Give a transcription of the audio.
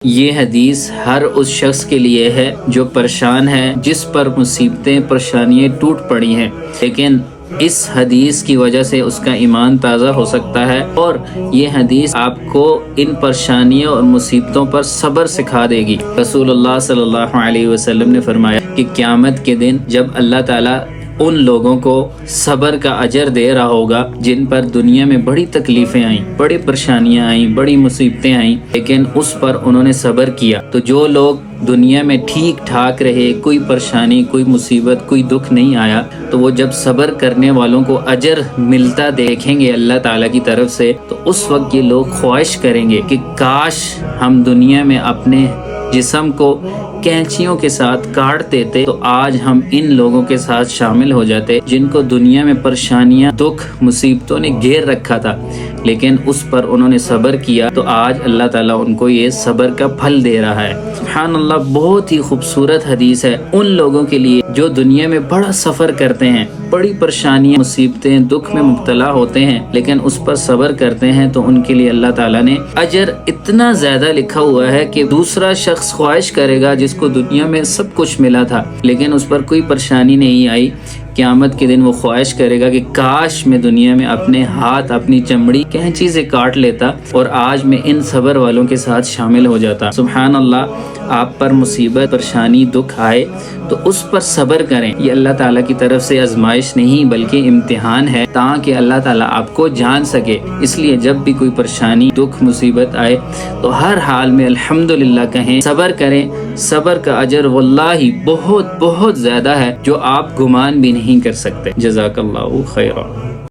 یہ حدیث ہر اس شخص کے لیے ہے جو پریشان ہے، جس پر مصیبتیں پریشانیاں ٹوٹ پڑی ہیں، لیکن اس حدیث کی وجہ سے اس کا ایمان تازہ ہو سکتا ہے، اور یہ حدیث آپ کو ان پریشانیوں اور مصیبتوں پر صبر سکھا دے گی۔ رسول اللہ صلی اللہ علیہ وسلم نے فرمایا کہ قیامت کے دن جب اللہ تعالیٰ ان لوگوں کو صبر کا اجر دے رہا ہوگا جن پر دنیا میں بڑی تکلیفیں آئیں، بڑی پریشانیاں آئیں، بڑی مصیبتیں آئیں، لیکن اس پر انہوں نے صبر کیا، تو جو لوگ دنیا میں ٹھیک ٹھاک رہے، کوئی پریشانی، کوئی مصیبت، کوئی دکھ نہیں آیا، تو وہ جب صبر کرنے والوں کو اجر ملتا دیکھیں گے اللہ تعالیٰ کی طرف سے، تو اس وقت یہ لوگ خواہش کریں گے کہ کاش ہم دنیا میں اپنے جسم کو کینچیوں کے ساتھ کاٹ دیتے تو آج ہم ان لوگوں کے ساتھ شامل ہو جاتے جن کو دنیا میں پریشانیاں، دکھ، مصیبتوں نے گھیر رکھا تھا، لیکن اس پر انہوں نے صبر کیا، تو آج اللہ تعالیٰ ان کو یہ صبر کا پھل دے رہا ہے۔ سبحان اللہ، بہت ہی خوبصورت حدیث ہے ان لوگوں کے لیے جو دنیا میں بڑا سفر کرتے ہیں، بڑی پریشانیاں، مصیبتیں، دکھ میں مبتلا ہوتے ہیں، لیکن اس پر صبر کرتے ہیں، تو ان کے لیے اللہ تعالیٰ نے اجر اتنا زیادہ لکھا ہوا ہے کہ دوسرا شخص خواہش کرے گا جس کو دنیا میں سب کچھ ملا تھا لیکن اس پر کوئی پریشانی نہیں آئی، قیامت کے دن وہ خواہش کرے گا کہ کاش میں دنیا میں اپنے ہاتھ، اپنی چمڑی کینچی سے کاٹ لیتا اور آج میں ان صبر والوں کے ساتھ شامل ہو جاتا۔ سبحان اللہ، آپ پر مصیبت، پریشانی، دکھ آئے تو اس پر صبر کریں، یہ اللہ تعالیٰ کی طرف سے آزمائش نہیں بلکہ امتحان ہے، تاکہ اللہ تعالیٰ آپ کو جان سکے۔ اس لیے جب بھی کوئی پریشانی، دکھ، مصیبت آئے تو ہر حال میں الحمدللہ کہیں، صبر کریں۔ صبر کا اجر واللہ بہت بہت زیادہ ہے جو آپ گمان بھی نہیں کر سکتے۔ جزاک اللہ خیرا۔